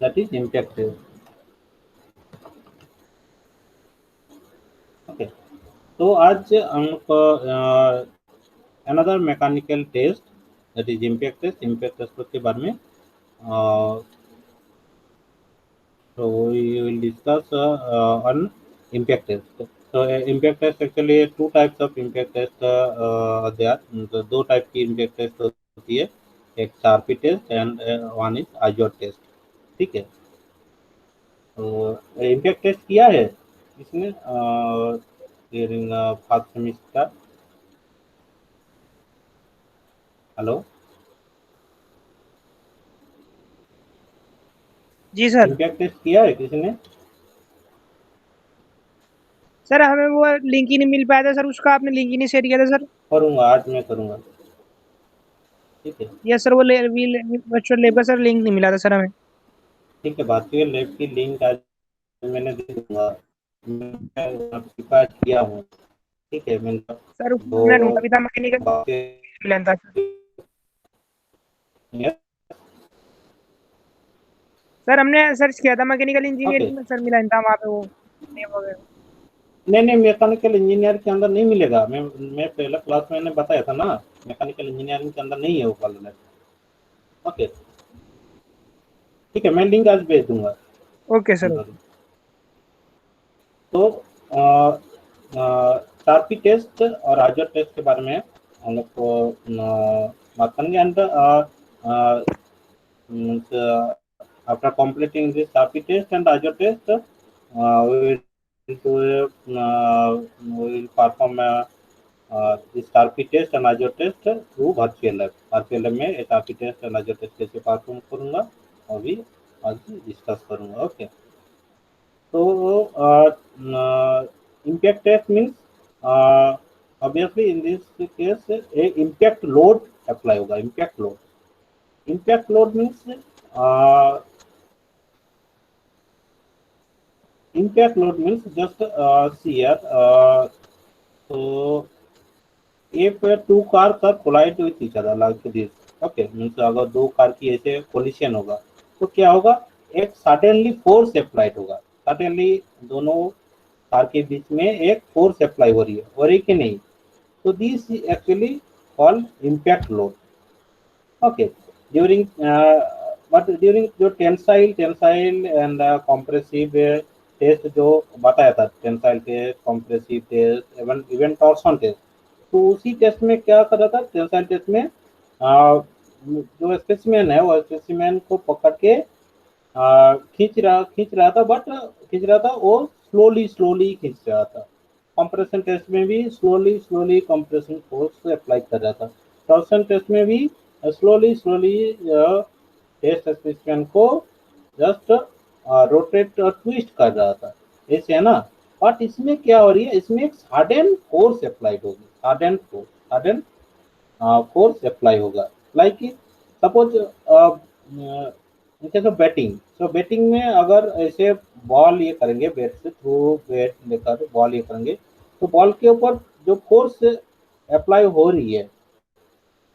that is impact test. Okay, तो आज हम लोग another mechanical test that is impact test के बारे में so we will discuss on impact test. So impact test actually two types of impact test there. तो दो type की impact test होती है, एक Charpy test and one is Izod test. ठीक है, तो इम्पैक्ट टेस्ट किया है इसमें ड्यूरिंग फर्स्ट सेमेस्टर. हेलो जी सर. इम्पैक्ट टेस्ट किया है किसी ने? सर हमें वो लिंक ही नहीं मिल पाया था सर, उसका आपने लिंक ही नहीं शेयर किया था सर. करूँगा, आज मैं करूँगा. ठीक है, यस सर, वो वर्चुअल लैब का सर लिंक नहीं मिला था सर हमें. ठीक है, भारतीय लैब की लिंक आज मैंने दे दूंगा. मैं आपके पास किया हूँ. ठीक है, मैंने सर उसमें वो हमने ढूंढा भी था मैकेनिकल भारतीय प्लान था सर. सर हमने सर्च किया था मैकेनिकल ओके. इंजीनियरिंग में सर, मिला नहीं था वहाँ पे वो नेम वगैरह. नहीं, मैकेनिकल इंजीनियर के अंदर नहीं मिलेगा. मैं पहले क्लास में मैंने बताया था ना, मैकेनिकल इंजीनियरिंग के अंदर नहीं है वो वाला लैब. ओके, ठीक है, मैं लिंक आज भेज दूंगा. Okay sir. तो टार्पी टेस्ट और आजर टेस्ट के बारे में हम लोग को बात करेंगे. And after completing this TARPI test and Azure test, we will perform this TARPI test and Azure test through virtual lab. virtual lab में TARPI test and Azure test कैसे परफॉर्म करूँगा अभी आज डिस्कस करूँगा. Okay, so impact test means obviously in this case a impact load apply होगा. impact load means impact load means just see here. So if two cars are collide with each other like this, okay, means अगर दो car की ऐसे collision होगा तो क्या होगा, एक सडनली फोर्स अप्लाइड होगा. सडनली दोनों कार के बीच में एक फोर्स अप्लाई हो रही है कि नहीं, तो this actually called impact load. Okay, during but during जो टेंसाइल एंड कॉम्प्रेसिव टेस्ट जो बताया था, tensile test, compressive test, even torsion test, तो उसी टेस्ट में क्या कर रहा था, टेंसाइल टेस्ट में जो स्पेसिमेन है वो स्पेसिमेन को पकड़ के खींच रहा था वो स्लोली खींच रहा था. कंप्रेशन टेस्ट में भी स्लोली कंप्रेशन फोर्स अप्लाई कर रहा था. टॉर्सन टेस्ट में भी स्लोली टेस्ट स्पेसिमेन को जस्ट रोटेट और ट्विस्ट कर रहा था, ऐसे है ना. बट इसमें क्या हो रही है, इसमें एक सडन फोर्स अप्लाइड होगी. सडन फोर्स अप्लाई होगा. लाइक सपोज जैसे बैटिंग, तो बैटिंग में अगर ऐसे बॉल ये करेंगे, बैट से थ्रू बैट लेकर बॉल ये करेंगे, तो बॉल के ऊपर जो फोर्स अप्लाई हो रही है,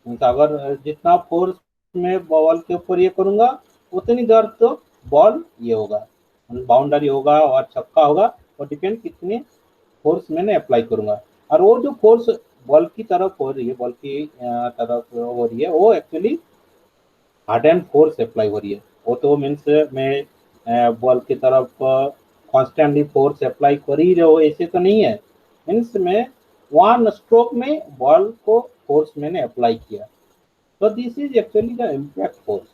अगर जितना फोर्स में बॉल के ऊपर ये करूंगा उतनी देर तो बॉल ये होगा, बाउंड्री होगा और छक्का होगा, और डिपेंड कितने फोर्स मैंने अप्लाई करूंगा. और वो जो फोर्स बॉल की तरफ हो रही है, बॉल की तरफ हो रही है, वो actually hard and force apply हो रही है. वो तो मीन्स मैं बॉल की तरफ कॉन्स्टेंटली फोर्स अप्लाई कर ही रहे हो ऐसे तो नहीं है. मीन्स मैं वन स्ट्रोक में बॉल को फोर्स मैंने अप्लाई किया. So this is actually the impact force.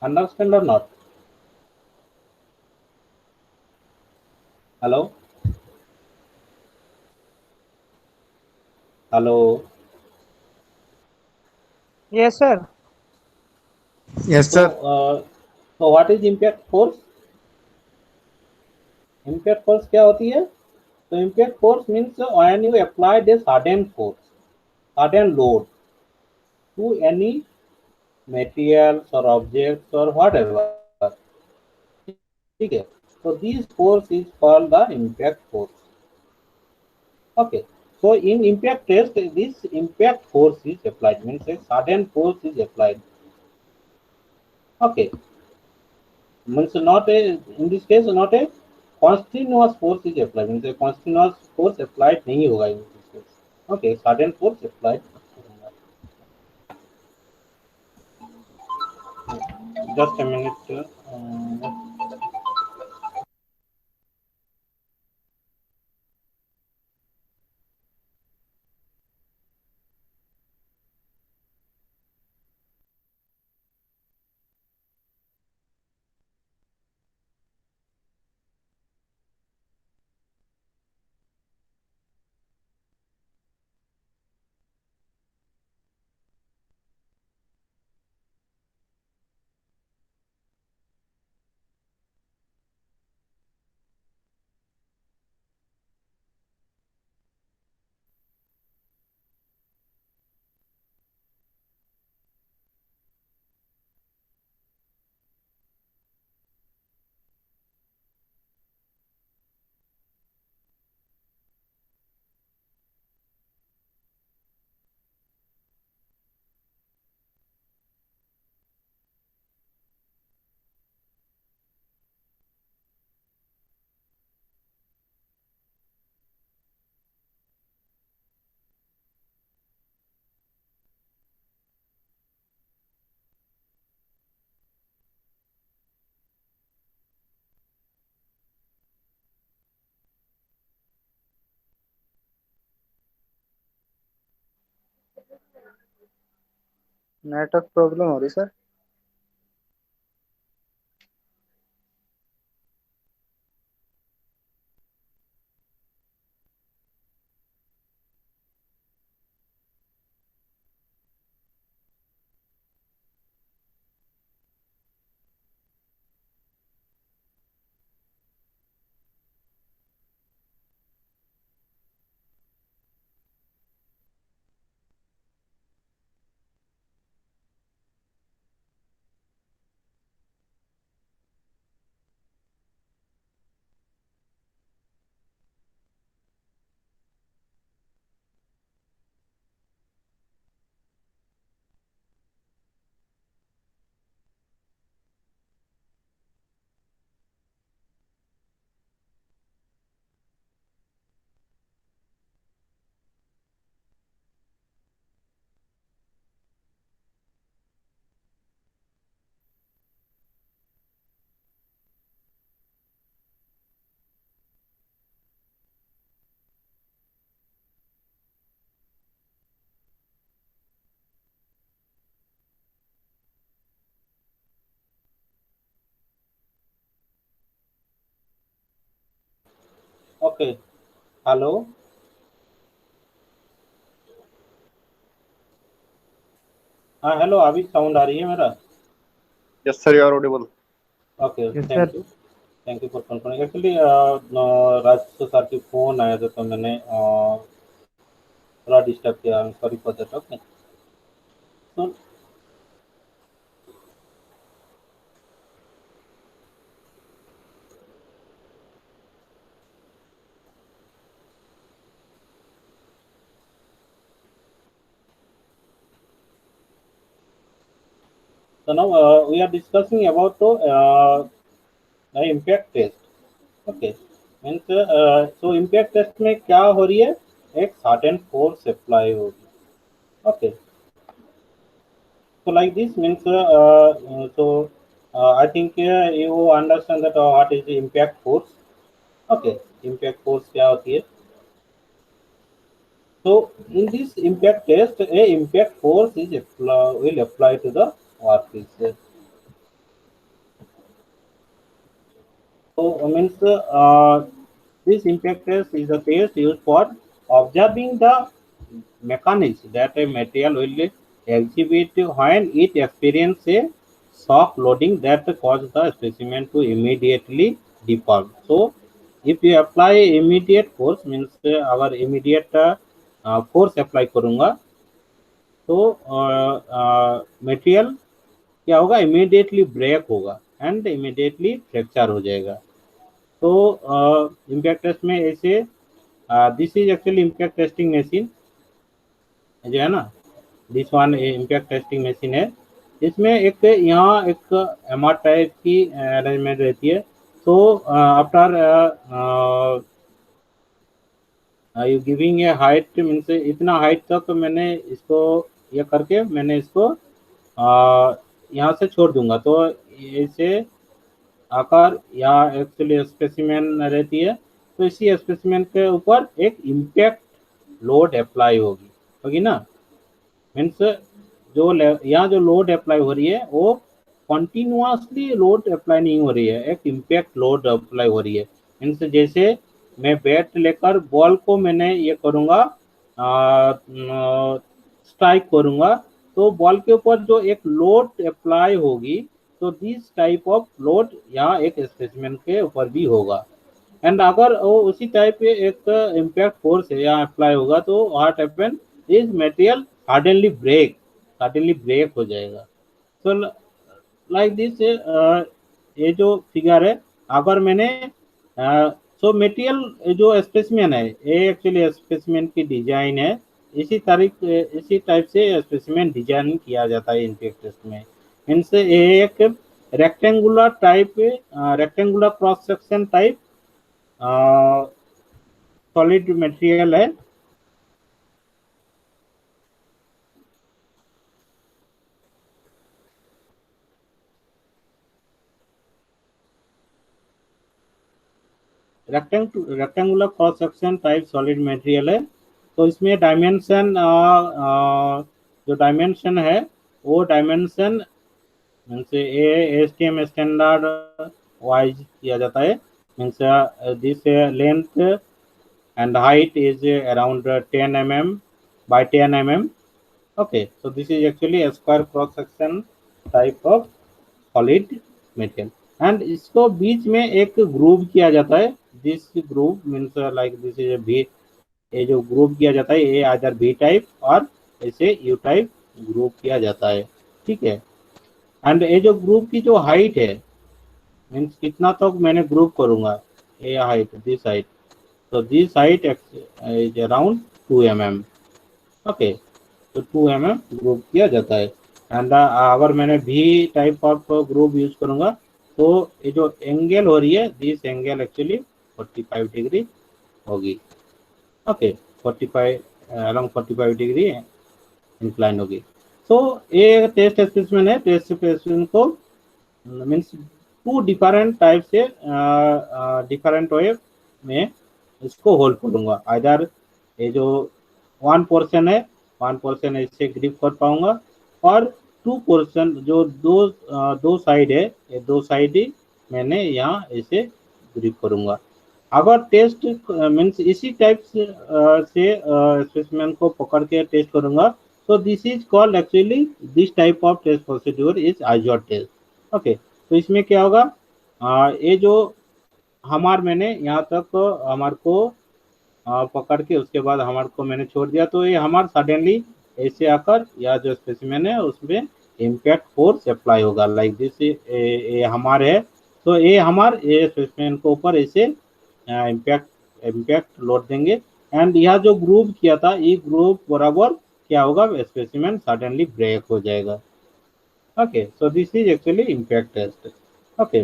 Understand or not? Hello? Hello? Yes sir. Yes, sir. So what is impact force? Impact force क्या होती है? So impact force means when you apply a sudden force, sudden load to any materials or objects or whatever. ठीक है, so this force is called the impact force. Okay, so in impact test, this impact force is applied, means a sudden force is applied. Okay, means not a, in this case not a continuous force is applied, means a continuous force applied नहीं होगा in this case. Okay, sudden force applied. Just a minute. Network problem हो रही sir. Okay, hello. हाँ hello, अभी sound आ रही है मेरा? Yes sir, you are audible. Okay, Yes, sir. Thank you for confirming. Actually Raj sir की phone आया था तो मैंने थोड़ा डिस्टर्ब किया, sorry for that. Okay, so now we are discussing about the impact test. Okay, means so impact test में क्या हो रही है, एक certain force अप्लाई होगी। Okay, so like this means I think you understand that what is the impact force. Okay, impact force क्या होती है? So in this impact test, a impact force is will apply to the workpiece. So means this impact test is a test used for observing the mechanics that a material will exhibit when it experiences a shock loading that causes the specimen to immediately deform. So if you apply immediate force means our immediate force apply करूँगा तो material क्या होगा, immediately break होगा and immediately fracture हो जाएगा। तो impact test में ऐसे this is actually impact testing machine जो है ना, this one impact testing machine है। इसमें एक यहाँ एक एमआर टाइप की अरेंजमेंट रहती है। तो after you giving a height means इतना हाइट तक मैंने इसको ये करके मैंने इसको यहाँ से छोड़ दूंगा। तो इसे आकार या एक्चुअली स्पेसिमेन रहती है। तो इसी स्पेसिमेन के ऊपर एक इम्पैक्ट लोड अप्लाई होगी ना। मीन्स जो यहाँ जो लोड अप्लाई हो रही है वो कंटिन्यूअसली लोड अप्लाई नहीं हो रही है, एक इम्पैक्ट लोड अप्लाई हो रही है। मीन्स जैसे मैं बैट लेकर बॉल को मैंने ये करूँगा, स्ट्राइक करूँगा, तो बॉल के ऊपर जो एक लोड अप्लाई होगी, तो दिस टाइप ऑफ लोड यहाँ एक स्पेसिमेन के ऊपर भी होगा। एंड अगर वो उसी टाइप के एक इम्पैक्ट फोर्स है यहाँ अप्लाई होगा, तो what happen is material suddenly break हो जाएगा। सो लाइक दिस ये जो फिगर है, अगर मैंने सो मटेरियल जो स्पेसिमेन है, ये एक्चुअली स्पेसिमेन की डिजाइन है। इसी टाइप से स्पेसिमेन डिजाइन किया जाता है इम्पैक्ट टेस्ट में। इनसे ये एक rectangular cross section type solid material है। Rectangular cross section type solid material है। तो इसमें डायमेंशन जो डायमेंशन है वो dimension means ASTM standard wise किया जाता है। Means this length and height is around 10 mm by 10 mm. Okay, so this is actually a square cross section type of solid metal, and इसको बीच में एक groove किया जाता है। This groove means like this is भी, ये जो groove किया जाता है ये आइदर बी टाइप और ऐसे यू टाइप ग्रूव किया जाता है। ठीक है। एंड ये जो ग्रूव की जो हाइट है मीन्स कितना तक मैंने ग्रूव करूंगा, ये हाइट दिस हाइट, तो this height is around 2 mm। Okay, तो 2 mm ग्रूव किया जाता है। एंड अगर मैंने भी टाइप ऑफ ग्रूव यूज करूंगा, तो ये जो एंगल हो रही है दिस एंगल एक्चुअली 45 डिग्री होगी। ओके, 45 अराउंड 45 डिग्री इंक्लाइन होगी। तो ये टेस्ट स्पेसिमेन है। टेस्ट स्पेसिमेन को मीन्स टू डिफरेंट टाइप से डिफरेंट वे में इसको होल्ड करूंगा। आइदर ये जो वन पोर्शन है, वन पोर्शन इससे ग्रिप कर पाऊंगा, और टू पोर्शन जो दो साइड है, ये दो साइड ही मैंने यहाँ इसे ग्रिप करूंगा। अगर टेस्ट मीन्स इसी टाइप से स्पेसिमेन को पकड़ के टेस्ट करूंगा, तो this is called actually this type of test procedure is Izod test. Okay, तो इसमें क्या होगा, ये जो मैंने यहाँ तक हमार को पकड़ के उसके बाद हमार को मैंने छोड़ दिया, तो ये हमार सडनली ऐसे आकर या जो स्पेसिमेन है उसमें इम्पैक्ट फोर्स अप्लाई होगा लाइक दिस। ये हमार है, तो ये स्पेसिमेन के ऊपर ऐसे इम्पैक्ट लोड देंगे। एंड यह जो ग्रुप किया था, ये ग्रुप बराबर क्या होगा, स्पेसिमेन सडनली ब्रेक हो जाएगा। Okay, so this is actually impact test. Okay,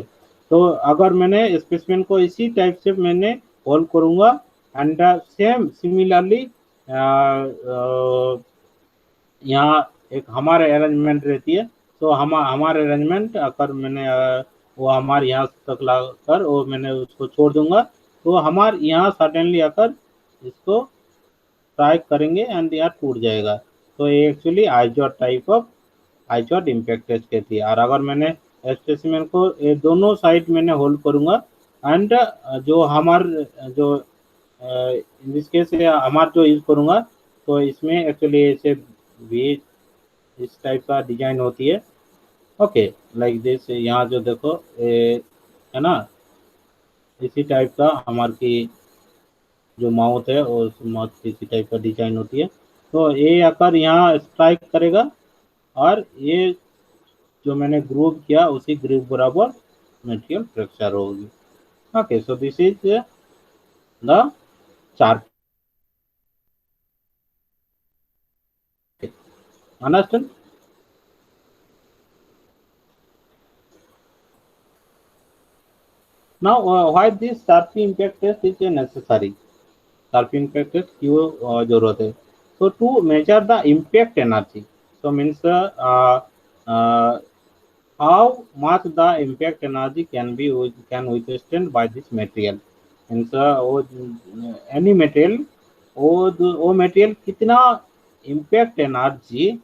तो अगर मैंने स्पेसिमेन को इसी टाइप से मैंने होल्ड करूंगा, एंड सेम सिमिलरली यहाँ एक हमारे अरेंजमेंट रहती है। तो हमारे अरेंजमेंट अगर मैंने वो हमारे यहाँ तक ला कर और मैंने उसको छोड़ दूंगा, तो हमारे यहाँ सडनली आकर इसको स्ट्राइक करेंगे एंड यहाँ टूट जाएगा। तो ये एक्चुअली आइजॉट इम्पैक्ट टेस्ट कहती है। और अगर मैंने स्पेसिमेन को ये दोनों साइड मैंने होल्ड करूंगा, एंड जो जो इन दिस केस जो यूज करूंगा, तो इसमें एक्चुअली ऐसे भी इस टाइप का डिजाइन होती है। ओके, लाइक दिस, यहाँ जो देखो है ना, इसी टाइप का हमारे की जो माउथ है और माउथ की इसी टाइप का डिजाइन होती है। तो ये आकर यहाँ स्ट्राइक करेगा, और ये जो मैंने ग्रूव किया उसी ग्रूव बराबर मटेरियल फ्रैक्चर होगी। Okay, so this is the chart. Understand? Now, why this Sharpie impact test is necessary? Sharpie impact test क्यों जरूरत है? So to measure the impact energy. So means uh, how much the impact energy can withstand by this material. Means any material वो material कितना impact energy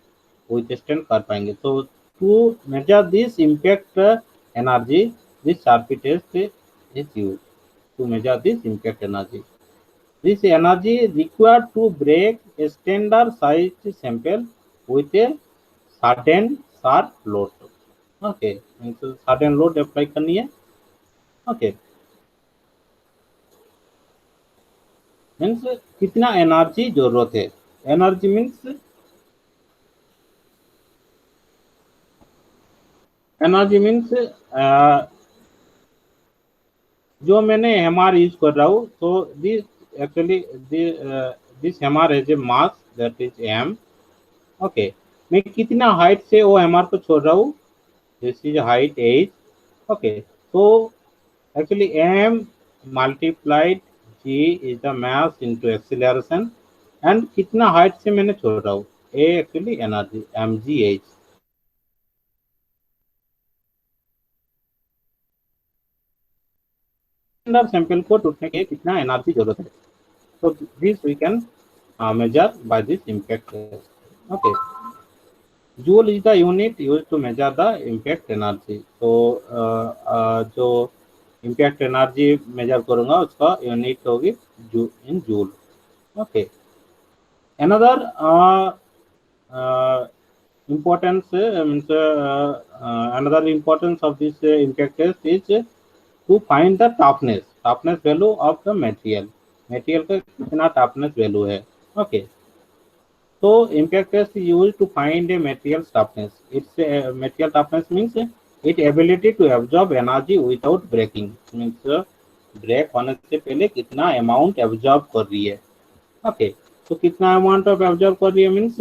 withstand कर पाएंगे. So to measure this impact energy, this Sharpie test is used to measure this impact energy. This energy required to break a standard sized sample with a certain sharp load. Okay, means certain load apply करनी है. Okay, means कितना energy जरूरत है. Energy means जो मैंने MR use कर रहा हूँ. तो this actually this MR has a mass that is M. Okay, मैं कितना हाइट से वो एमआर को छोड़ रहा हूँ. This is height H. Okay, so actually m multiplied g is the mass into acceleration, and कितना हाइट से मैंने छोड़ रहा हूँ. a actually energy mgh. Standard sample को टूटने के कितना एनर्जी जरूरत है. so this we can measure by this impact test. Okay, joule is the unit used to measure the impact energy. so जो impact energy measure करूंगा उसका unit होगी in joule. Okay, another importance means another importance of this impact test is to find the toughness value of the material का कितना toughness value है. Okay, so impact test is used to find a material toughness. Its material toughness means its ability to absorb energy without breaking. Means break होने से पहले कितना amount absorb कर रही है. ओके, तो कितना अमाउंट ऑफ एब्जॉर्ब कर रही है मीन्स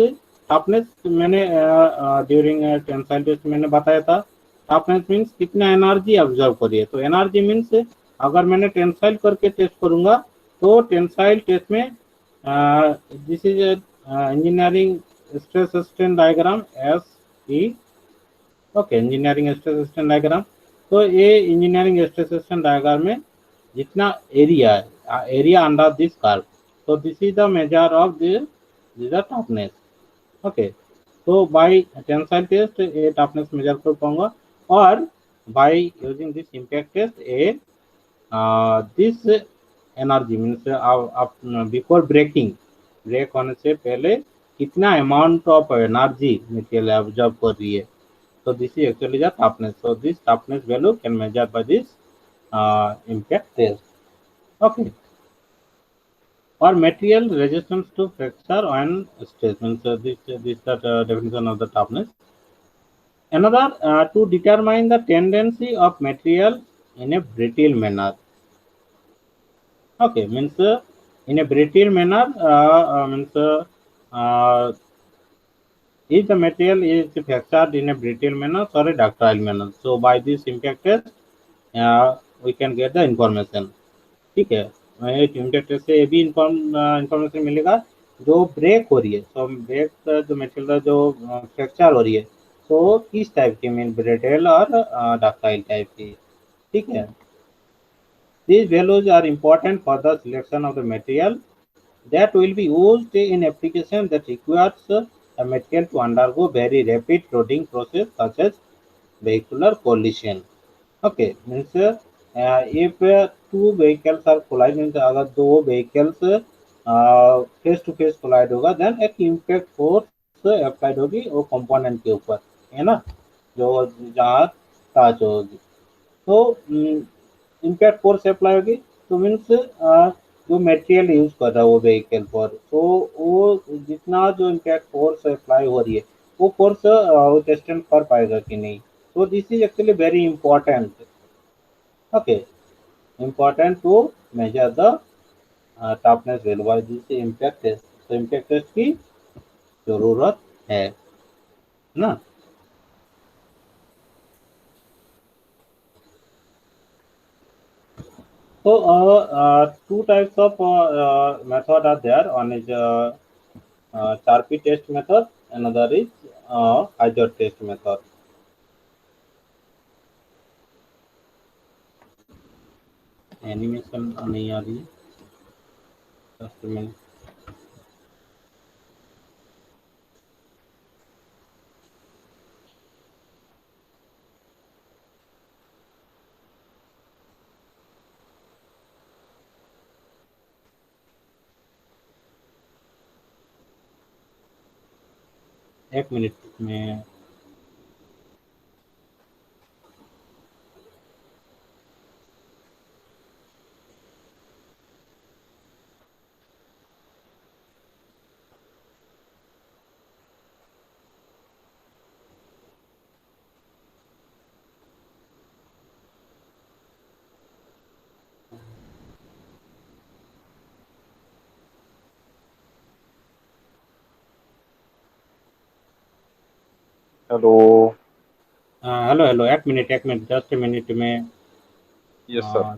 टफनेस. मैंने ड्यूरिंग टेंसाइल टेस्ट मैंने बताया था. टफनेस मीन्स कितना एनर्जी एब्जॉर्ब कर रही है. तो एनर्जी मीन्स अगर मैंने टेंसाइल करके टेस्ट करूंगा तो टेंसाइल टेस्ट में this is engineering stress strain diagram S E. Okay, engineering stress strain diagram. तो ये इंजीनियरिंग स्ट्रेस स्ट्रेन डायग्राम में जितना एरिया है, area under this curve. So this is the measure of the toughness. Okay, so by tensile test a toughness measure कर पाऊंगा, और by using this impact test a this energy means before breaking, break होने से पहले कितना amount of energy material absorb कर रही है. So this is actually the toughness. So this toughness value can measure by this impact test. Okay, or material resistance to fracture and stress. Means this definition of the toughness. Another to determine the tendency of material in a brittle manner. Okay, means in a brittle manner means if the material is fractured in a brittle manner or a ductile manner. So by this impact test we can get the information. ठीक है, एक impact test से ये भी information मिलेगा जो break हो रही है. तो ब्रेक जो मटेरियल जो फ्रैक्चर हो रही है तो किस टाइप की, मीन ब्रिटल और डक्टाइल टाइप की. ठीक है, these values are important for the selection of the material that will be used in application that requires a material to undergo very rapid loading process such as vehicular collision. Okay, means if two vehicles are collide, means अगर दो vehicles face to face collide होगा then एक impact force applied होगी वो component के ऊपर, है ना, जो जहाँ टच होगी. तो इम्पैक्ट फोर्स अप्लाई होगी. तो मीन्स जो मटेरियल यूज कर रहा है वो व्हीकल पर, तो वो जितना जो इम्पैक्ट फोर्स अप्लाई हो रही है वो फोर्स वो टेस्टेंट कर पाएगा कि नहीं. तो this is actually very important. Okay, important to measure the toughness value by this impact test. तो impact test की जरूरत है ना. So two types of method are there. One is Charpy test method, another is Azure test method. Animation नहीं आ रही है, just minute. एक minute में। हेलो। हेलो हेलो, एक मिनट, जस्ट मिनट में। Yes sir.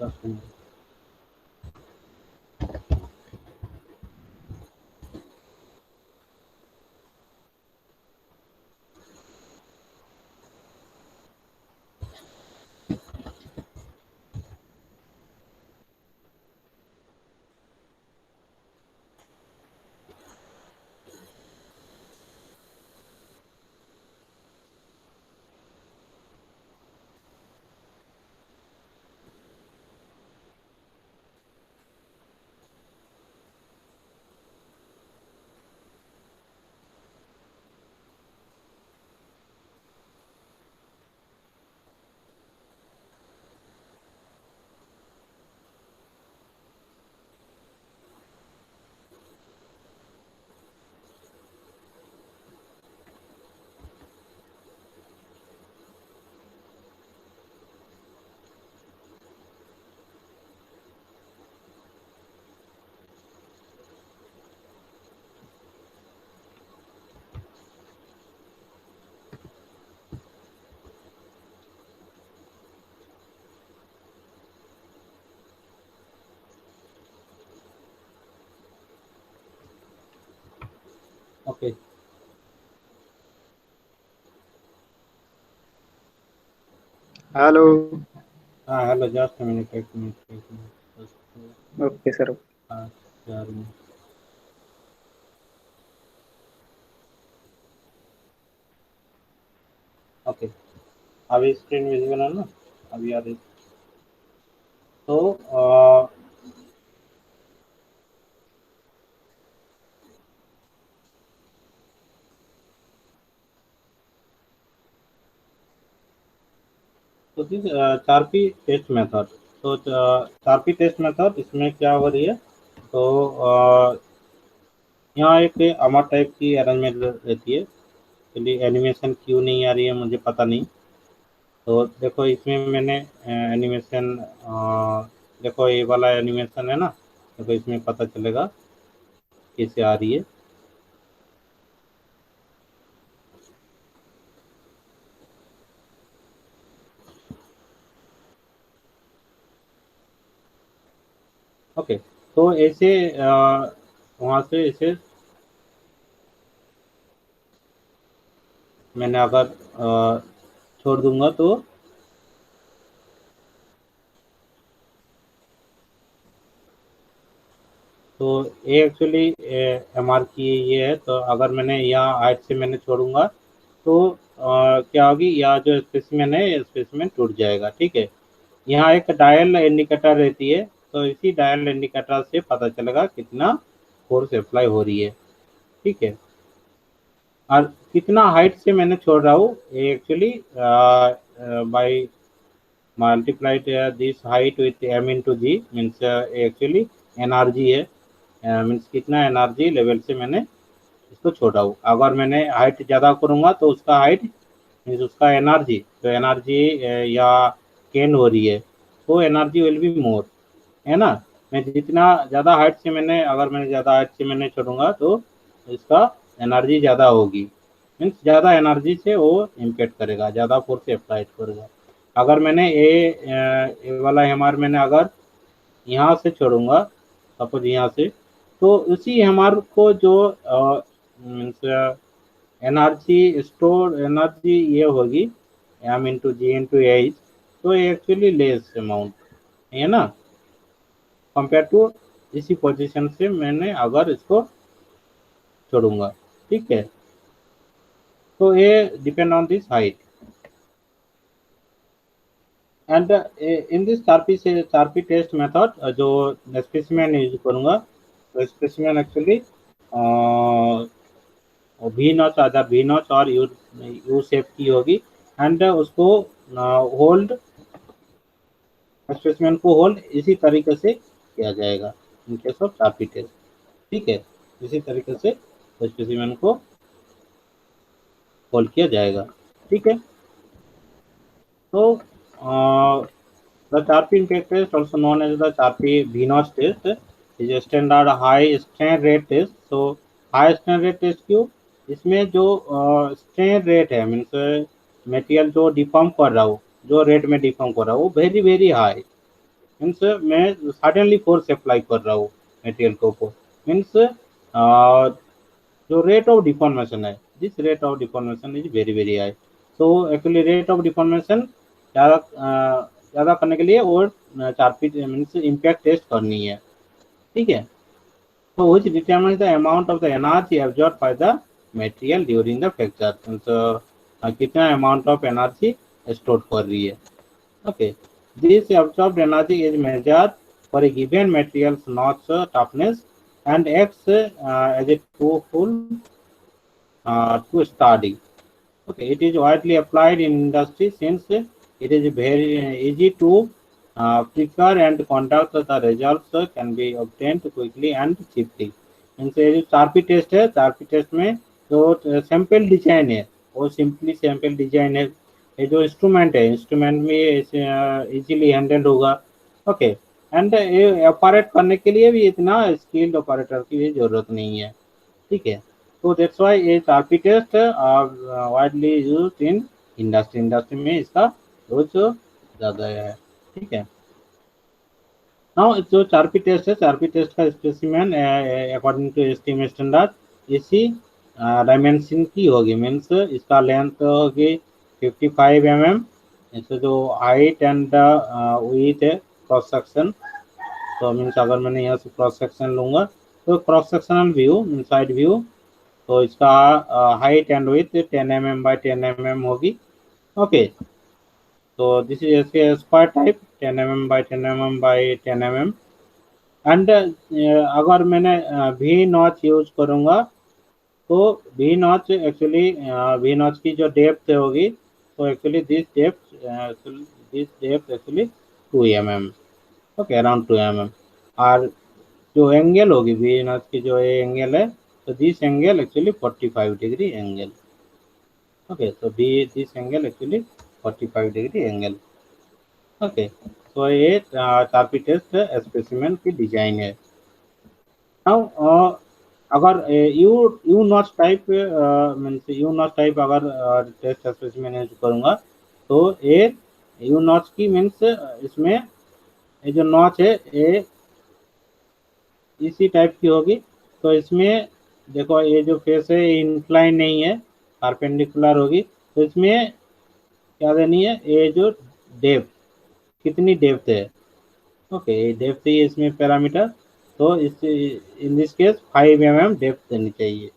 Just minute. Okay. Hello. हाँ hello, just minute, एक minute, just, okay sir. 4 minute. Okay, अभी स्क्रीन विजिबल है ना? अभी आ रही। तो तो दिस चारपी टेस्ट मेथड। तो चारपी टेस्ट मेथड इसमें क्या हो रही है? तो यहाँ एक अमर टाइप की अरेंजमेंट रहती है। चलिए, एनिमेशन क्यों नहीं आ रही है मुझे पता नहीं। तो देखो, इसमें मैंने एनिमेशन, देखो ये वाला एनिमेशन है ना, देखो इसमें पता चलेगा कैसे आ रही है। ओके, तो ऐसे वहाँ से ऐसे मैंने अगर छोड़ दूंगा तो ये एक्चुअली एम आर की ये है। तो अगर मैंने यहाँ हाइट से मैंने छोड़ूंगा तो क्या होगी, यहाँ जो स्पेसिमेन है ये स्पेसिमेन टूट जाएगा। ठीक है, यहाँ एक डायल इंडिकेटर रहती है। तो इसी डायल इंडिकेटर से पता चलेगा कितना फोर्स अप्लाई हो रही है। ठीक है, और कितना हाइट से मैंने छोड़ रहा हूँ ये actually by multiplied this height with m into g means actually nrg है, मीन्स कितना एनर्जी लेवल से मैंने इसको छोड़ा हूँ। अगर मैंने हाइट ज़्यादा करूँगा तो उसका हाइट मीन्स उसका एनर्जी जो एनर्जी या गेन हो रही है वो एनर्जी विल बी मोर, है ना। मैं जितना ज़्यादा हाइट से मैंने अगर मैंने ज़्यादा हाइट से मैंने छोड़ूंगा तो इसका एनर्जी ज़्यादा होगी, मीन्स ज़्यादा एनर्जी से वो इम्पैक्ट करेगा, ज़्यादा फोर्स अप्लाई करेगा। अगर मैंने ए वाला हैमर मैंने अगर यहाँ से छोड़ूंगा सपोज यहाँ से, तो उसी हैमर को जो मीन्स एनर्जी स्टोर एनर्जी ये होगी M into G into H, तो एक्चुअली लेस अमाउंट है ना कंपेयर टू इसी पोजीशन से मैंने अगर इसको छोड़ूंगा। ठीक है, तो ये depend on this height and in this Charpy test method जो स्पेसिमेन यूज करूंगा, तो specimen actually V notch other V notch और यू शेप की होगी एंड उसको होल्ड स्पेसिमेन को होल्ड इसी तरीके से किया जाएगा इन केस ऑफ चारपी टेस्ट। ठीक है, इसी तरीके से स्पेसिमेन को होल्ड किया जाएगा। ठीक है, तो the Charpy impact test, also known as the Charpy V-notch test, is a standard high strain rate test. So high strain rate test क्यों? इसमें जो strain rate है मीन्स मटेरियल जो डिफॉर्म कर रहा हूँ, जो रेट में डिफॉर्म कर रहा हूँ वो वेरी वेरी हाई, मीन्स मैं सडनली फोर्स अप्लाई कर रहा हूँ मटेरियल के ऊपर, मीन्स जो रेट ऑफ डिफॉर्मेशन है, this rate of deformation is very very high. So actually rate of deformation ज़्यादा करने के लिए और चारपी मीन्स इम्पैक्ट टेस्ट करनी है। ठीक है, तो विच determines the amount of the energy absorb by the material during the fracture, means कितना अमाउंट ऑफ एनर्जी स्टोर कर रही है। Okay, this absorbed energy is measured for a given materials notch toughness and acts as a tool to study. Okay, it is widely applied in industry since it is very easy to prepare and conduct. The results can be obtained quickly and cheaply. इनसे जो Charpy test है, Charpy test में जो sample design है वो simply sample design है। ये जो इंस्ट्रूमेंट है, इंस्ट्रूमेंट में इजीली हैंडल होगा। ओके, एंड ये ऑपरेट करने के लिए भी इतना स्किल्ड ऑपरेटर की भी जरूरत नहीं है। ठीक है, तो दैट्स व्हाई ये Charpy test widely used in industry में इसका यूज ज़्यादा है। ठीक है, नाउ जो चारपी टेस्ट है, चारपी टेस्ट का specimen according to ASTM standard इसी डायमेंशन की होगी, मीन्स इसका लेंथ होगी 55 mm, इससे जो हाइट एंड विड्थ है क्रॉस सेक्शन, तो मीन्स अगर मैंने यहाँ से क्रॉस सेक्शन लूँगा तो cross sectional view mean side view, तो इसका height and width 10 mm by 10 mm होगी। ओके, तो this is square type 10 mm by 10 mm by 10 mm and अगर मैंने वी नॉच यूज करूँगा तो V notch actually V notch की जो डेप्थ होगी, तो actually this depth actually 2 mm। Okay, around 2 mm। और जो एंगल होगी वी नॉच की जो एंगल है, तो this angle actually 45 degree angle. Okay, तो this angle actually 45 degree angle. Okay, तो ये चारपी टेस्ट स्पेसिमेन की डिजाइन है। नाउ अगर U notch type means U notch type अगर टेस्ट स्पेसिमेन यूज करूँगा तो ये यू नॉच की मीन्स इसमें ये जो नॉच है ये इसी टाइप की होगी। तो इसमें देखो ये जो फेस है इंक्लाइन नहीं है, परपेंडिकुलर होगी। तो इसमें क्या देनी है, ये जो डेप्थ कितनी डेप्थ है, ओके डेप्थ ही इसमें पैरामीटर, तो इस in this case 5 mm depth देनी चाहिए।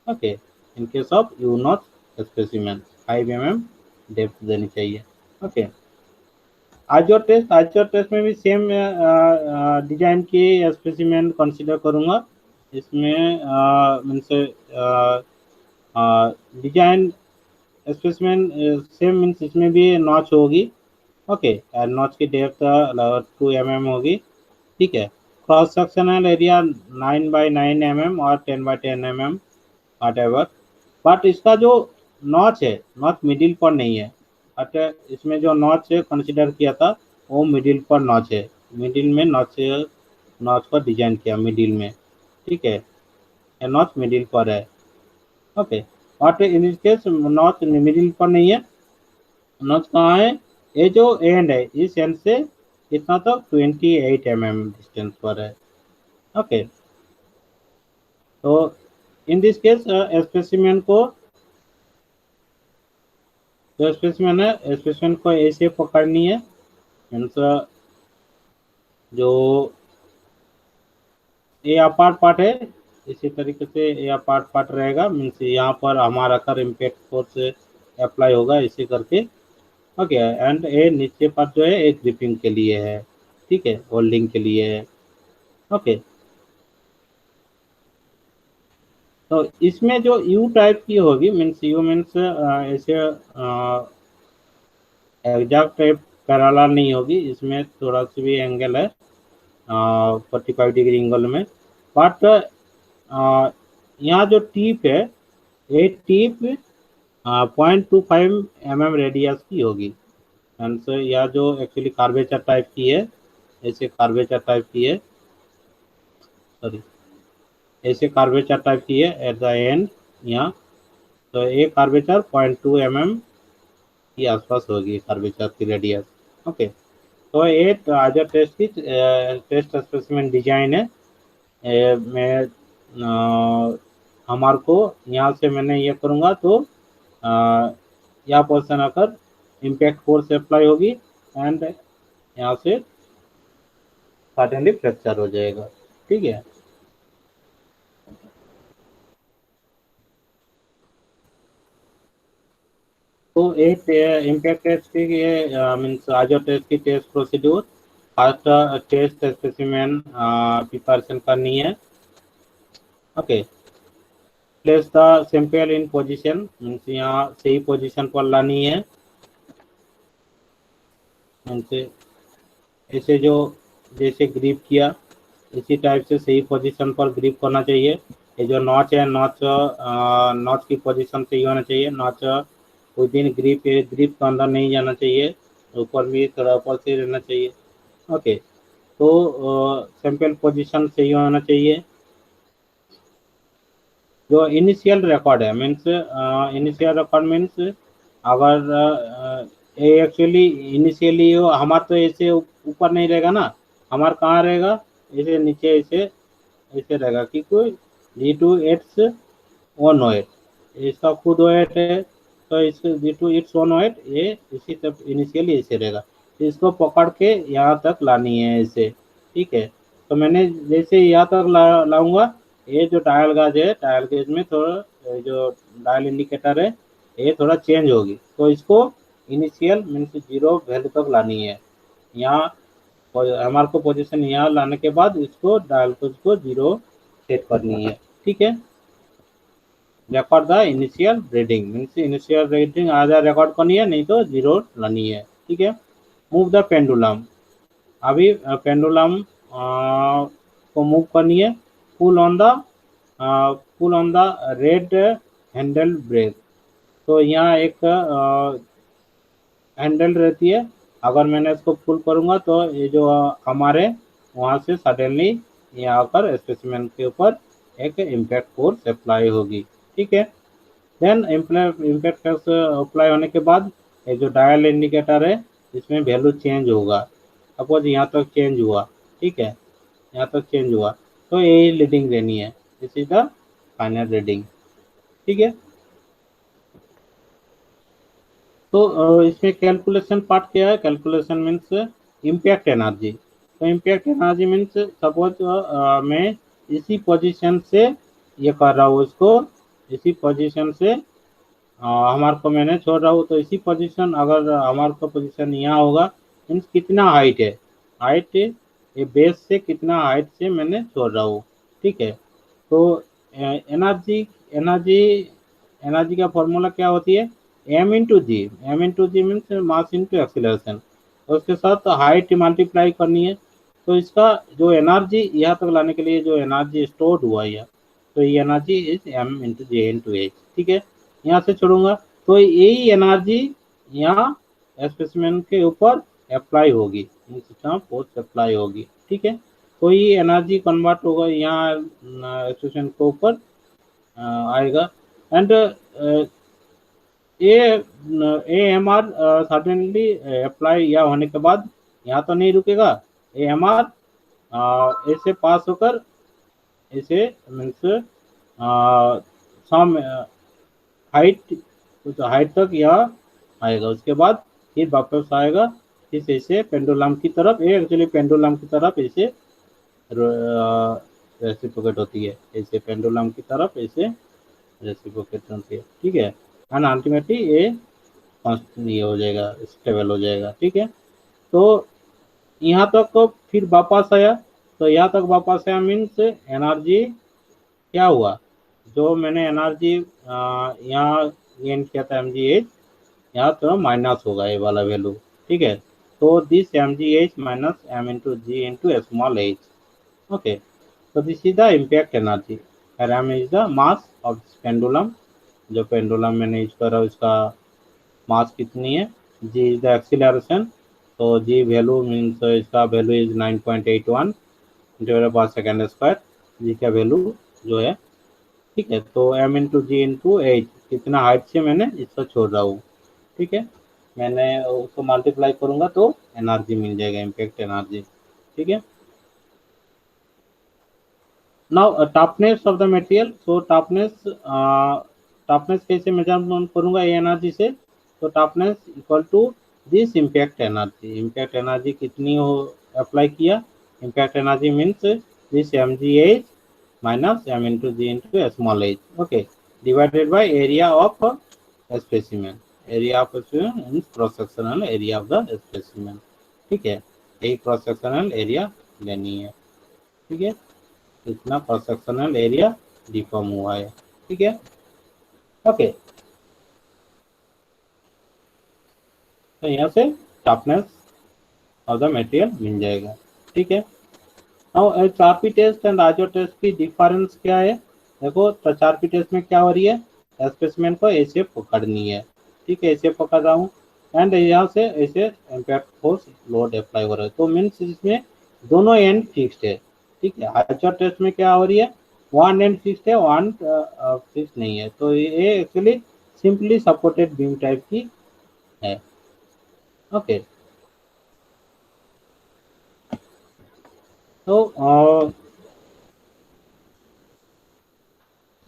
Okay, in case of you not specimen 5 mm depth देनी चाहिए। ओके, आजोर टेस्ट में भी सेम डिजाइन की स्पेसिमेन कंसीडर करूँगा। इसमें means design specimen same means इसमें भी नॉच होगी, ओके, एंड नॉच की डेप्थ 2 mm होगी, ठीक है। Cross sectional area 9 by 9 mm और 10 by 10 mm what ever. But इसका जो नॉच है, नॉच मिडिल पर नहीं है। बट इसमें जो नॉच कंसिडर किया था वो मिडिल पर नॉच है, मिडिल में नॉच, नॉच पर डिजाइन किया मिडिल में, ठीक है। नॉच मिडिल पर है, okay. But in this case notch middle पर नहीं है, नॉच कहाँ है, ये जो एंड है इस एंड से कितना तक 28 mm डिस्टेंस पर है, ओके। तो इन दिस केस स्पेसिमेन को, जो स्पेसिमेन है स्पेसिमेन को ऐसे पकड़नी है, मीन्स जो ये अपार पार्ट है इसी तरीके से ये अपार पार्ट रहेगा, मीन्स यहाँ पर हमारा कर इम्पैक्ट फोर्स अप्लाई होगा इसी करके, ओके। एंड ये नीचे पर जो है एक ग्रिपिंग के लिए है, ठीक है, होल्डिंग के लिए है, ओके। तो इसमें जो यू टाइप की होगी, मीन्स यू मीन्स ऐसे एग्जैक्ट टाइप पैरेलल नहीं होगी, इसमें थोड़ा सा भी एंगल है 45 डिग्री एंगल में। बट यहाँ जो टिप है ये टिप 0.25 mm रेडियस की होगी, एंड सो यह जो एक्चुअली कार्वेचर टाइप की है, ऐसे कार्वेचर टाइप की है, सॉरी ऐसे कार्वेचर टाइप की है एट द एंड यहाँ। तो ये कार्वेचर 0.2 mm की आसपास होगी कार्वेचर की रेडियस, ओके। तो ये आज टेस्ट की टेस्ट स्पेसिमेन डिजाइन है। मैं हमारे को यहाँ से मैंने ये करूँगा तो यहाँ पोर्शन आकर इम्पैक्ट फोर्स अप्लाई होगी एंड यहाँ से सडनली फ्रैक्चर हो जाएगा, ठीक है। तो एक इम्पैक्ट टेस्ट की मीन्स आज टेस्ट की test procedure, first test specimen preparation करनी है, okay. Place the sample in position, means यहाँ सही पोजीशन पर लानी है, मीन्स ऐसे जो जैसे ग्रिप किया इसी टाइप से सही पोजीशन पर ग्रिप करना चाहिए। ये जो नॉच है, नॉच नॉच की पोजीशन सही होना चाहिए, notch with in grip, grip के अंदर नहीं जाना चाहिए, ऊपर भी थोड़ा ऊपर से रहना चाहिए, ओके। तो सैंपल पोजीशन सही होना चाहिए। जो इनिशियल रिकॉर्ड है, मीन्स इनिशियल रिकॉर्ड मीन्स अगर ये एक्चुअली इनिशियली हमारा तो ऐसे ऊपर नहीं रहेगा ना, हमारा कहाँ रहेगा, ऐसे नीचे ऐसे ऐसे रहेगा, क्योंकि G2 its 108 इसका खुद वेट है, तो इसको G2 its 108 ये इसी तक इनिशियली ऐसे रहेगा, इसको पकड़ के यहाँ तक लानी है ऐसे, ठीक है। तो मैंने जैसे यहाँ तक लाऊंगा, ये जो डायल गेज है, डायल गेज में थोड़ा जो डायल इंडिकेटर है ये थोड़ा चेंज होगी, तो इसको इनिशियल मीन्स 0 वैल्यू तक लानी है। यहाँ हमारे को पोजीशन यहाँ लाने के बाद इसको डायल को 0 सेट करनी है, ठीक है। Record the initial reading, means initial reading आधा रिकॉर्ड करनी है, नहीं तो 0 लानी है, ठीक है। मूव द पेंडुलम, अभी पेंडुलम को मूव करनी है, pull on the red handle brake. तो यहाँ एक हैंडल रहती है, अगर मैंने इसको पुल करूँगा तो ये जो हमारे वहाँ से सडनली यहाँ पर स्पेसिमेन के ऊपर एक इम्पैक्ट फोर्स अप्लाई होगी, ठीक है। देन इम्पैक्ट फोर्स अप्लाई होने के बाद ये जो डायल इंडिकेटर है इसमें वैल्यू चेंज होगा, सपोज यहाँ तक चेंज हुआ, ठीक है, यहाँ तक चेंज हुआ, तो यही रीडिंग देनी है, this is the final reading, ठीक है। तो इसमें कैलकुलेशन पार्ट क्या है, कैलकुलेशन मीन्स इम्पैक्ट एनर्जी। तो इम्पैक्ट एनर्जी मीन्स सपोज मैं इसी पोजीशन से ये कर रहा हूँ, इसको इसी पोजीशन से हमारे को मैंने छोड़ रहा हूँ, तो इसी पोजीशन अगर हमारे को पोजीशन यहाँ होगा मीन्स कितना हाइट है, हाइट ये बेस से कितना हाइट से मैंने छोड़ रहा हूँ, ठीक है। तो एनर्जी एनर्जी एनर्जी का फॉर्मूला क्या होती है, m इंटू जी मीन्स मास इंटू एक्सीलरेशन। उसके साथ हाइट मल्टीप्लाई करनी है। तो इसका जो एनर्जी यहाँ तक लाने के लिए जो एनर्जी स्टोर्ड हुआ है, तो ये energy is M into J into H. ठीक है, यहाँ से छोड़ूंगा तो यही एनर्जी यहाँ स्पेसिमेन के ऊपर अप्लाई होगी, सिस्टम फोर्स अप्लाई होगी। ठीक है, तो ये एनर्जी कन्वर्ट होगा यहाँ स्पेसिमेन के ऊपर आएगा। And A M R suddenly apply या होने के बाद यहाँ तो नहीं रुकेगा, ए एम आर ऐसे पास होकर ऐसे मीन्स सम हाइट कुछ हाइट तक यहाँ आएगा, उसके बाद फिर वापस आएगा, फिर ऐसे पेंडुलम की तरफ, ये एक्चुअली पेंडुलम की तरफ ऐसे रेसिप्रोकेट होती है, ऐसे पेंडुलम की तरफ ऐसे रेसिप्रोकेट होती है। ठीक है, एंड अल्टीमेटली ये ये हो जाएगा, स्टेबल हो जाएगा। ठीक है, तो यहाँ तक फिर वापस आया, तो यहाँ तक वापस आया मीन्स एनर्जी क्या हुआ, जो मैंने एनर्जी यहाँ गेन किया था एम जी एच, यहाँ तो माइनस होगा ये वाला वैल्यू। ठीक है, तो this M G H minus M into G into small H. Okay, so this is the impact energy, m is the mass of this pendulum, जो पेंडुलम मैंने यूज करा उसका मास कितनी है, g is the acceleration, तो g value means इसका value is 9.81 divided by second square, g का value जो है। ठीक है, तो m into G into H, कितना हाइट से मैंने इसको छोड़ रहा हूँ। ठीक है, मैंने उसको मल्टीप्लाई करूँगा तो एनर्जी मिल जाएगा, इम्पैक्ट एनर्जी। ठीक है, now toughness of the material, so toughness कैसे मेजरमेंट करूंगा ये एनर्जी से, तो toughness equal to this impact energy. Impact energy कितनी हो अप्लाई किया, impact energy means this M G H minus M into G into small H, okay, divided by area of specimen. Area of specimen means cross sectional area of the specimen. ठीक है, यही cross sectional area लेनी है। ठीक है, इतना cross sectional area deform हुआ है। ठीक है, ओके, तो यहाँ से टफनेस ऑफ द मटेरियल मिल जाएगा। ठीक है, नाउ चारपी टेस्ट एंड आइजो टेस्ट की डिफरेंस क्या है, देखो तो चारपी टेस्ट में क्या हो रही है, स्पेसिमेन को ऐसे पकड़नी है। ठीक है, ऐसे पकड़ रहा हूँ एंड यहाँ से ऐसे इम्पैक्ट फोर्स लोड अप्लाई हो रहा है, तो मीन्स इसमें दोनों एंड फिक्स्ड है। ठीक है, आइजो टेस्ट में क्या हो रही है, वन एंड फिक्स्ड है, वन फिक्स नहीं है, तो ये actually simply supported beam type की है। ओके, तो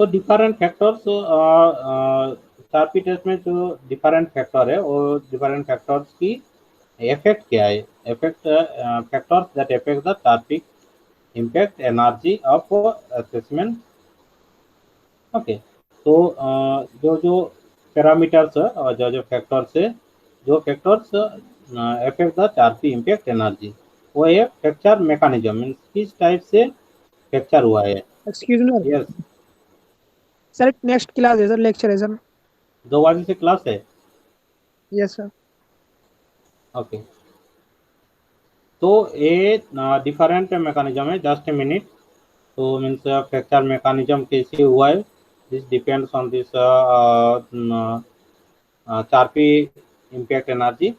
डिफरेंट फैक्टर्स, चारपी टेस्ट में जो डिफरेंट फैक्टर है वो डिफरेंट फैक्टर्स की इफेक्ट क्या है, effect factors that affect the Charpy impact energy of specimen. Okay, तो जो जो पैरामीटर्स और जो फैक्टर्स है, जो factors affect the Charpy impact energy, वो है फ्रैक्चर मैकेनिज्म, मीन्स किस टाइप से फ्रैक्चर हुआ है। Excuse me yes sir, next class है सर, लेक्चर है सर। 2 बजे से क्लास है। Yes sir. ओके, तो ये डिफरेंट मैकेनिज्म है, जस्ट ए मिनट। तो मीन्स फ्रैक्चर मैकेनिज्म कैसे हुआ है, this depends on this Charpy impact energy.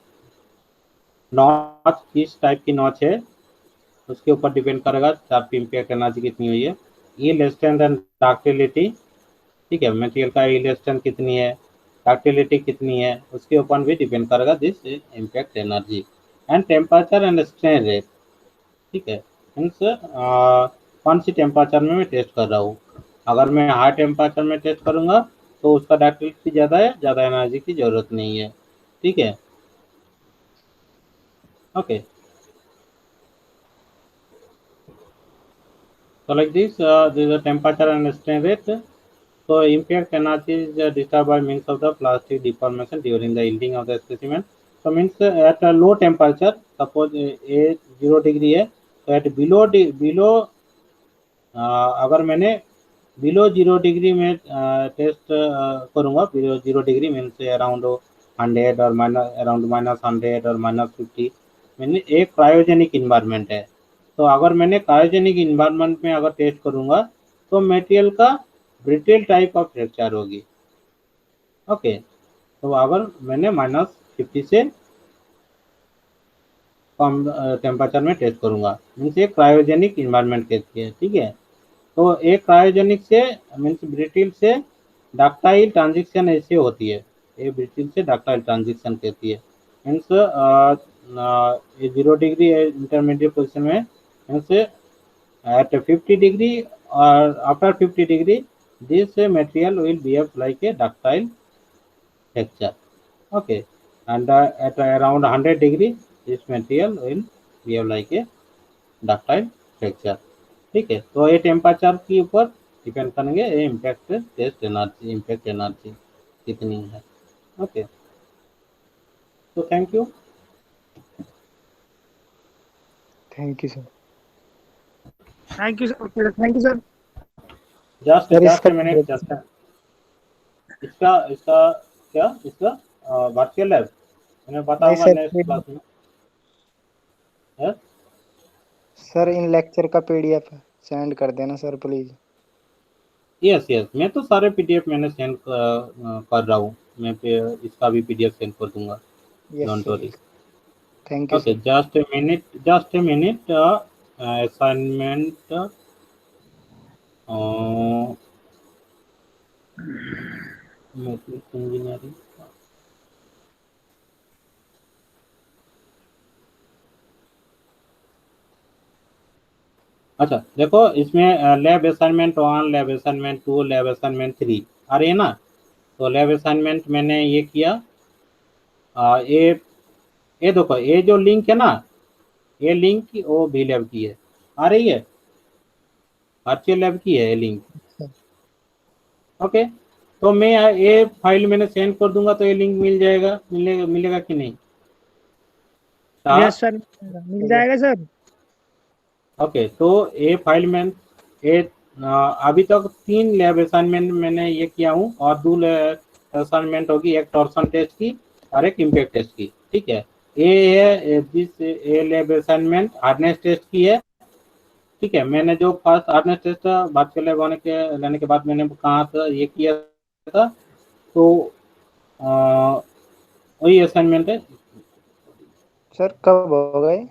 Notch किस टाइप की नॉच है उसके ऊपर डिपेंड करेगा चारपी इम्पैक्ट एनर्जी कितनी हुई है। ये स्ट्रेंथ एंड डक्टिलिटी, ठीक है, मटेरियल का ये स्ट्रेंथ कितनी है, डक्टिलिटी कितनी है, उसके ऊपर भी डिपेंड करेगा this impact energy. And temperature and strain rate, ठीक है, मीन्स कौन सी टेम्परेचर में मैं टेस्ट कर रहा हूँ। अगर मैं हाई टेम्परेचर में टेस्ट करूँगा तो उसका डक्टिलिटी ज़्यादा है, ज़्यादा एनर्जी की ज़रूरत नहीं है। ठीक है, okay, so like this this is the temperature and strain rate. So impact energy is disturbed by means of the plastic deformation during the yielding of the specimen. So means at a low temperature, suppose a 0 degree है, तो at below अगर मैंने below 0 degree में test करूँगा, below 0 degree means around 100 और around -100 और -50, मैंने एक क्रायोजेनिक इन्वायरमेंट है। तो अगर मैंने क्रायोजेनिक इन्वायरमेंट में अगर टेस्ट करूंगा तो मटेरियल का ब्रिटल टाइप ऑफ फ्रैक्चर होगी। ओके, तो अगर मैंने -50 से कम टेम्परेचर में टेस्ट करूंगा मीन्स ये क्रायोजेनिक इन्वायरमेंट कहती है। ठीक है, तो एक क्रायोजेनिक से मीन्स ब्रिटिल से डक्टाइल ट्रांजिशन ऐसे होती है, ये ब्रिटिल से डक्टाइल ट्रांजिशन कहती है। मीन्स ये 0 डिग्री इंटरमीडिएट पोजिशन में मीन्स एट 50 डिग्री और after 50 degree this material will behave like a ductile texture. Okay, and at around 100 degree this material will behave like a ductile texture. ठीक है, तो ये temperature के ऊपर depend करेंगे, ये impact test energy, impact energy कितनी है। ओके, तो thank you. Thank you sir. Thank you sir, thank you sir. Just minute, just इसका इसका क्या इसका वर्चुअल लैब मैंने बताऊंगा नेक्स्ट क्लास में। सर इन लेक्चर का पीडीएफ सेंड कर देना सर प्लीज। यस यस, मैं तो सारे पीडीएफ मैंने सेंड कर रहा हूँ, मैं इसका भी पीडीएफ सेंड कर दूंगा, don't worry. Thank you. Okay, just a minute assignment engineering. अच्छा देखो, इसमें lab assignment 1, lab assignment 2, lab assignment 3 आ रही है ना। तो लैब असाइनमेंट मैंने ये किया, ये देखो, ये जो लिंक है ना, ये लिंक वो भी लैब की है, आ रही है, वर्चुअल लैब की है ये लिंक। ओके, तो मैं ये फाइल मैंने सेंड कर दूंगा तो ये लिंक मिल जाएगा, मिलेगा कि नहीं? यस सर, मिल जाएगा सर। ओके, तो ये फाइल में ये अभी तक 3 लैब असाइनमेंट मैंने ये किया हूँ और 2 असाइनमेंट होगी, एक टॉर्सन टेस्ट की और एक इम्पैक्ट टेस्ट की। ठीक है, ये है जिस ये लैब असाइनमेंट हार्डनेस टेस्ट की है। ठीक है, मैंने जो first hardness test virtual lab लेने के बाद मैंने कहाँ था ये किया था, तो वही असाइनमेंट है। सर कब होगा ये?